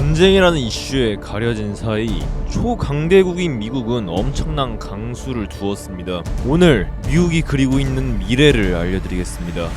전쟁이라는 이슈에 가려진 사이 초강대국인 미국은 엄청난 강수를 두었습니다. 오늘 미국이 그리고 있는 미래를 알려드리겠습니다.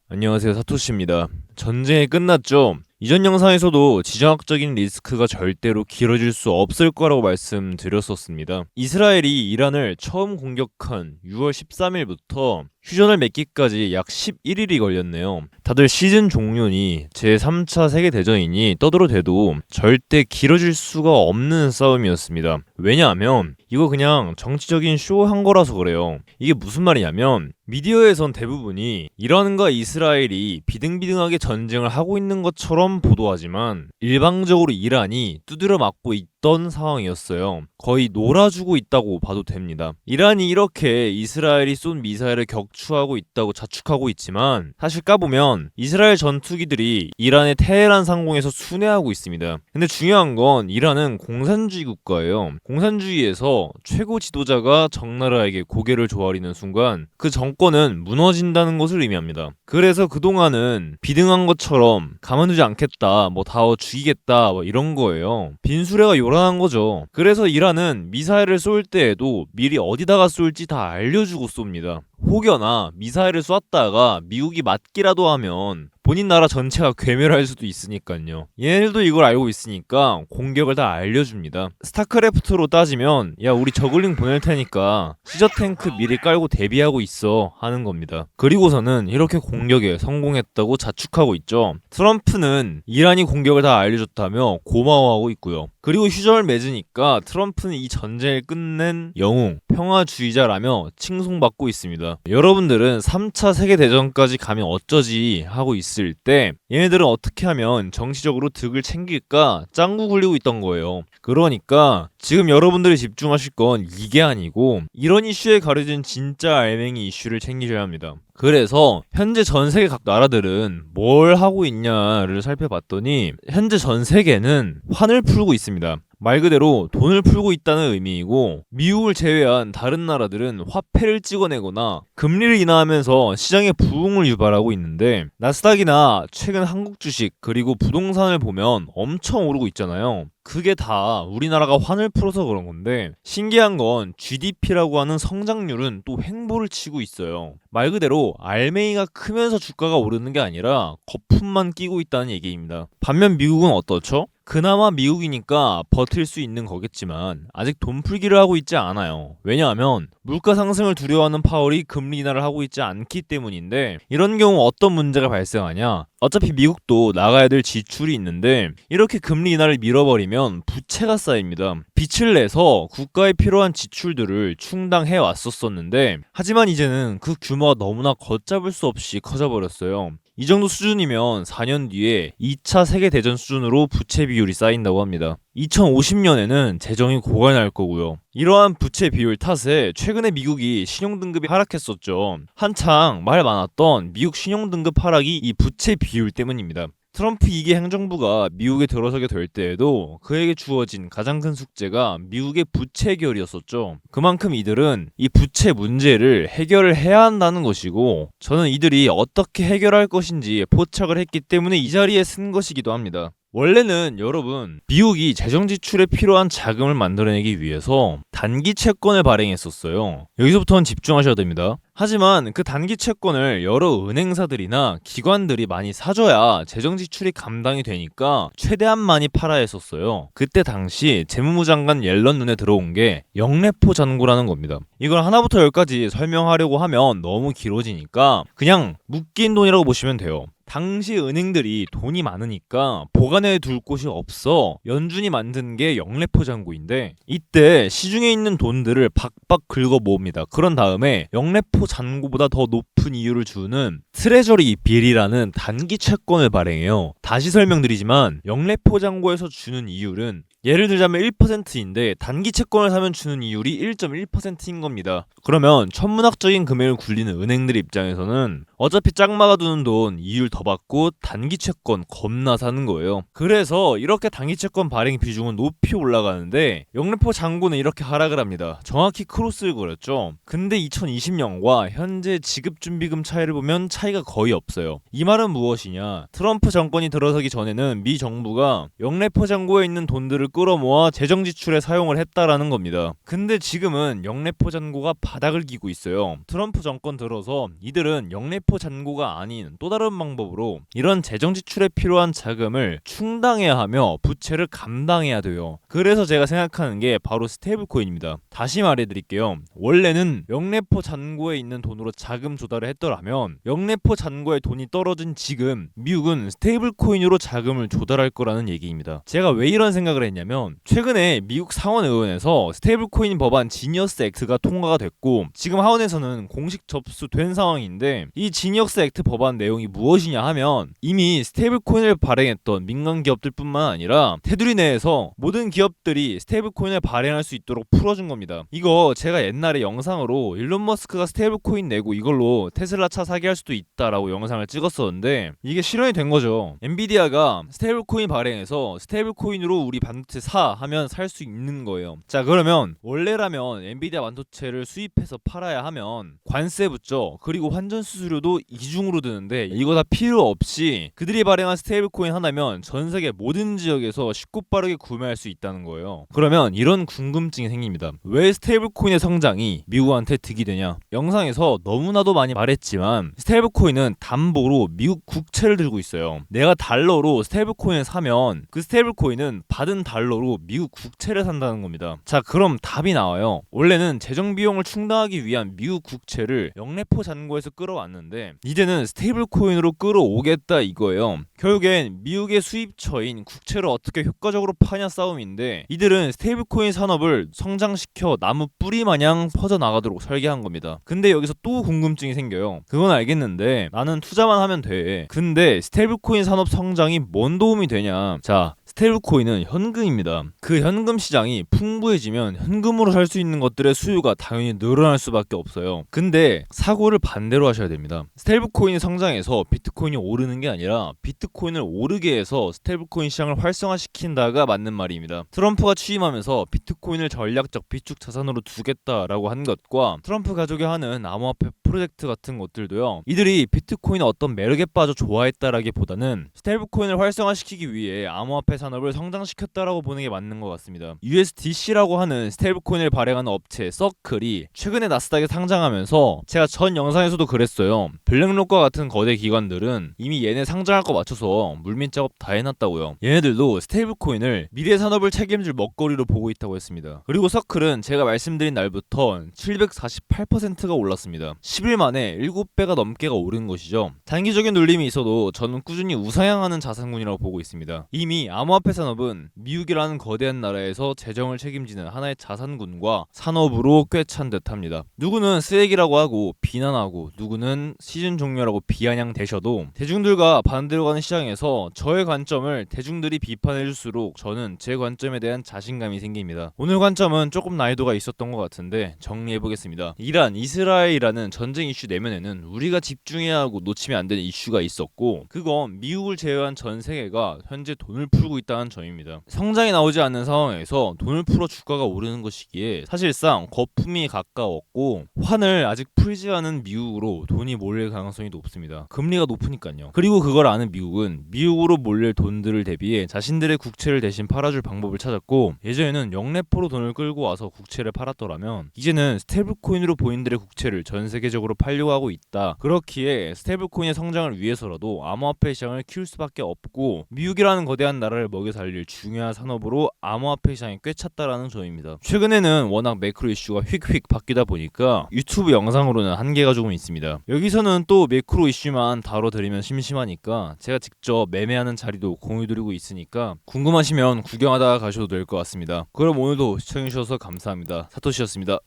안녕하세요, 사토시입니다. 전쟁이 끝났죠? 이전 영상에서도 지정학적인 리스크가 절대로 길어질 수 없을 거라고 말씀드렸었습니다. 이스라엘이 이란을 처음 공격한 6월 13일부터 휴전을 맺기까지 약 11일이 걸렸네요. 다들 시즌 종료니 제3차 세계대전이니 떠들어대도 절대 길어질 수가 없는 싸움이었습니다. 왜냐하면 이거 그냥 정치적인 쇼 한 거라서 그래요. 이게 무슨 말이냐면 미디어에선 대부분이 이란과 이스라엘이 비등비등하게 전쟁을 하고 있는 것처럼 보도하지만 일방적으로 이란이 두드려 맞고 있던 상황이었어요. 거의 놀아주고 있다고 봐도 됩니다. 이란이 이렇게 이스라엘이 쏜 미사일을 격추하고 있다고 자축하고 있지만 사실 까보면 이스라엘 전투기들이 이란의 테헤란 상공에서 순회하고 있습니다. 근데 중요한 건 이란은 공산주의 국가예요. 공산주의에서 최고 지도자가 적나라하게 고개를 조아리는 순간 그 정권은 무너진다는 것을 의미합니다. 그래서 그동안은 비등한 것처럼 가만두지 않겠다, 다 죽이겠다, 이런 거예요. 빈수레가 요란한 거죠. 그래서 이란은 미사일을 쏠 때에도 미리 어디다가 쏠지 다 알려주고 쏩니다. 혹여나 미사일을 쐈다가 미국이 맞기라도 하면 본인 나라 전체가 괴멸할 수도 있으니까요. 얘네들도 이걸 알고 있으니까 공격을 다 알려줍니다. 스타크래프트로 따지면 야, 우리 저글링 보낼 테니까 시저 탱크 미리 깔고 대비하고 있어 하는 겁니다. 그리고서는 이렇게 공격에 성공했다고 자축하고 있죠. 트럼프는 이란이 공격을 다 알려줬다며 고마워하고 있고요. 그리고 휴전을 맺으니까 트럼프는 이 전쟁을 끝낸 영웅, 평화주의자라며 칭송받고 있습니다. 여러분들은 3차 세계대전까지 가면 어쩌지 하고 있을 때 얘네들은 어떻게 하면 정치적으로 득을 챙길까 짱구 굴리고 있던 거예요. 그러니까 지금 여러분들이 집중하실 건 이게 아니고 이런 이슈에 가려진 진짜 알맹이 이슈를 챙기셔야 합니다. 그래서 현재 전 세계 각 나라들은 뭘 하고 있냐를 살펴봤더니 현재 전 세계는 환을 풀고 있습니다. 말 그대로 돈을 풀고 있다는 의미이고 미국을 제외한 다른 나라들은 화폐를 찍어내거나 금리를 인하하면서 시장의 부흥을 유발하고 있는데 나스닥이나 최근 한국 주식 그리고 부동산을 보면 엄청 오르고 있잖아요. 그게 다 우리나라가 환을 풀어서 그런 건데 신기한 건 GDP라고 하는 성장률은 또 횡보를 치고 있어요. 말 그대로 알맹이가 크면서 주가가 오르는 게 아니라 거품만 끼고 있다는 얘기입니다. 반면 미국은 어떻죠? 그나마 미국이니까 버틸 수 있는 거겠지만 아직 돈 풀기를 하고 있지 않아요. 왜냐하면 물가 상승을 두려워하는 파월이 금리 인하를 하고 있지 않기 때문인데 이런 경우 어떤 문제가 발생하냐? 어차피 미국도 나가야 될 지출이 있는데 이렇게 금리 인하를 밀어버리면 부채가 쌓입니다. 빚을 내서 국가에 필요한 지출들을 충당해 왔었는데 하지만 이제는 그 규모가 너무나 걷잡을 수 없이 커져버렸어요. 이 정도 수준이면 4년 뒤에 2차 세계대전 수준으로 부채 비율이 쌓인다고 합니다. 2050년에는 재정이 고갈날 거고요. 이러한 부채 비율 탓에 최근에 미국이 신용등급이 하락했었죠. 한창 말 많았던 미국 신용등급 하락이 이 부채 비율 때문입니다. 트럼프 2기 행정부가 미국에 들어서게 될 때에도 그에게 주어진 가장 큰 숙제가 미국의 부채 해결이었었죠. 그만큼 이들은 이 부채 문제를 해결을 해야 한다는 것이고 저는 이들이 어떻게 해결할 것인지 포착을 했기 때문에 이 자리에 쓴 것이기도 합니다. 원래는 여러분 미국이 재정 지출에 필요한 자금을 만들어내기 위해서 단기 채권을 발행했었어요. 여기서부터는 집중하셔야 됩니다. 하지만 그 단기 채권을 여러 은행사들이나 기관들이 많이 사줘야 재정 지출이 감당이 되니까 최대한 많이 팔아야 했었어요. 그때 당시 재무부 장관 옐런 눈에 들어온 게 영래포 잔고라는 겁니다. 이걸 하나부터 열까지 설명하려고 하면 너무 길어지니까 그냥 묶인 돈이라고 보시면 돼요. 당시 은행들이 돈이 많으니까 보관해 둘 곳이 없어 연준이 만든 게 영래포 잔고인데 이때 시중에 있는 돈들을 박박 긁어 모읍니다. 그런 다음에 영래포 잔고보다 더 높은 이율을 주는 트레저리 빌이라는 단기 채권을 발행해요. 다시 설명드리지만 영래포 잔고에서 주는 이율은 예를 들자면 1%인데 단기 채권을 사면 주는 이율이 1.1%인 겁니다. 그러면 천문학적인 금액을 굴리는 은행들 입장에서는 어차피 짝마가 두는 돈 이율 더 받고 단기 채권 겁나 사는 거예요. 그래서 이렇게 단기 채권 발행 비중은 높이 올라가는데 영래포 잔고는 이렇게 하락을 합니다. 정확히 크로스를 그렸죠. 근데 2020년과 현재 지급준비금 차이를 보면 차이가 거의 없어요. 이 말은 무엇이냐? 트럼프 정권이 들어서기 전에는 미 정부가 영래포 잔고에 있는 돈들을 끌어모아 재정 지출에 사용을 했다라는 겁니다. 근데 지금은 영래포 잔고가 바닥을 기고 있어요. 트럼프 정권 들어서 이들은 영래포 잔고가 아닌 또 다른 방법으로 이런 재정 지출에 필요한 자금을 충당해야 하며 부채를 감당해야 돼요. 그래서 제가 생각하는 게 바로 스테이블 코인입니다. 다시 말해드릴게요. 원래는 영래포 잔고에 있는 돈으로 자금 조달을 했더라면 영래포 잔고에 돈이 떨어진 지금 미국은 스테이블 코인으로 자금을 조달할 거라는 얘기입니다. 제가 왜 이런 생각을 했냐면 최근에 미국 상원의원에서 스테이블 코인 법안 지니어스 액트가 통과가 됐고 지금 하원에서는 공식 접수된 상황인데 이 지니어스 액트 법안 내용이 무엇이냐 하면 이미 스테이블 코인을 발행했던 민간 기업들뿐만 아니라 테두리 내에서 모든 기업들이 스테이블 코인을 발행할 수 있도록 풀어준 겁니다. 이거 제가 옛날에 영상으로 일론 머스크가 스테이블 코인 내고 이걸로 테슬라 차 사게 할 수도 있다라고 영상을 찍었었는데 이게 실현이 된 거죠. 엔비디아가 스테이블 코인 발행해서 스테이블 코인으로 우리 반도체 사 하면 살 수 있는 거예요. 자, 그러면 원래라면 엔비디아 반도체를 수입해서 팔아야 하면 관세 붙죠. 그리고 환전 수수료도 이중으로 드는데 이거 다 필요 없이 그들이 발행한 스테이블 코인 하나면 전 세계 모든 지역에서 쉽고 빠르게 구매할 수 있다는 거예요. 그러면 이런 궁금증이 생깁니다. 왜 스테이블 코인의 성장이 미국한테 득이 되냐? 영상에서 너무나도 많이 말했지만 스테이블 코인은 담보로 미국 국채를 들고 있어요. 내가 달러로 스테이블 코인을 사면 그 스테이블 코인은 받은 달러로 미국 국채를 산다는 겁니다. 자, 그럼 답이 나와요. 원래는 재정 비용을 충당하기 위한 미국 국채를 영래포 잔고에서 끌어왔는데 이제는 스테이블 코인으로 끌어오겠다 이거예요. 결국엔 미국의 수입처인 국채를 어떻게 효과적으로 파냐 싸움인데 이들은 스테이블 코인 산업을 성장시켜 나무 뿌리 마냥 퍼져나가도록 설계한 겁니다. 근데 여기서 또 궁금증이 생겨요. 그건 알겠는데 나는 투자만 하면 돼. 근데 스테이블 코인 산업 성장이 뭔 도움이 되냐? 자, 스테이블 코인은 현금입니다. 그 현금 시장이 풍부해지면 현금으로 살 수 있는 것들의 수요가 당연히 늘어날 수밖에 없어요. 근데 사고를 반대로 하셔야 됩니다. 스테이블 코인이 성장해서 비트코인이 오르는 게 아니라 비트코인을 오르게 해서 스테이블 코인 시장을 활성화시킨다가 맞는 말입니다. 트럼프가 취임하면서 비트코인을 전략적 비축 자산으로 두겠다라고 한 것과 트럼프 가족이 하는 암호화폐 프로젝트 같은 것들도요. 이들이 비트코인의 어떤 매력에 빠져 좋아했다라기보다는 스테이블 코인을 활성화시키기 위해 암호화폐 산업을 성장시켰다라고 보는 게 맞는 것 같습니다. USDC라고 하는 스테이블 코인을 발행하는 업체 서클이 최근에 나스닥에 상장하면서 제가 전 영상에서도 그랬어요. 블랙록과 같은 거대 기관들은 이미 얘네 상장할 거 맞춰서 물밑 작업 다 해놨다고요. 얘네들도 스테이블 코인을 미래 산업을 책임질 먹거리로 보고 있다고 했습니다. 그리고 서클은 제가 말씀드린 날부터 748%가 올랐습니다. 10일 만에 7배가 넘게가 오른 것이죠. 단기적인 눌림이 있어도 저는 꾸준히 우상향하는 자산군이라고 보고 있습니다. 이미 암호화폐 산업은 미국이라는 거대한 나라에서 재정을 책임지는 하나의 자산군과 산업으로 꿰찬 듯합니다. 누구는 쓰레기라고 하고 비난하고 누구는 시즌 종료라고 비아냥대셔도 대중들과 반대로 가는 시장에서 저의 관점을 대중들이 비판해줄수록 저는 제 관점에 대한 자신감이 생깁니다. 오늘 관점은 조금 난이도가 있었던 것 같은데 정리해보겠습니다. 이란, 이스라엘이라는 전쟁 이슈 내면에는 우리가 집중해야 하고 놓치면 안 되는 이슈가 있었고 그건 미국을 제외한 전 세계가 현재 돈을 풀고 있다는 점입니다. 성장이 나오지 않는 상황에서 돈을 풀어 주가가 오르는 것이기에 사실상 거품이 가까웠고 환을 아직 풀지 않은 미국으로 돈이 몰릴 가능성이 높습니다. 금리가 높으니까요. 그리고 그걸 아는 미국은 미국으로 몰릴 돈들을 대비해 자신들의 국채를 대신 팔아줄 방법을 찾았고 예전에는 영래포로 돈을 끌고 와서 국채를 팔았더라면 이제는 스테이블 코인으로 본인들의 국채를 전 세계적으로 팔려고 하고 있다. 그렇기에 스테이블 코인의 성장을 위해서라도 암호화폐 시장을 키울 수밖에 없고 미국이라는 거대한 나라를 먹여 살릴 중요한 산업으로 암호화폐 시장이 꿰찼다라는 점입니다. 최근에는 워낙 매크로 이슈가 휙휙 바뀌다 보니까 유튜브 영상으로는 한계가 조금 있습니다. 여기서는 또 매크로 이슈만 다뤄드리면 심심하니까 제가 직접 매매하는 자리도 공유드리고 있으니까 궁금하시면 구경하다 가셔도 될 것 같습니다. 그럼 오늘도 시청해주셔서 감사합니다. 사토시였습니다.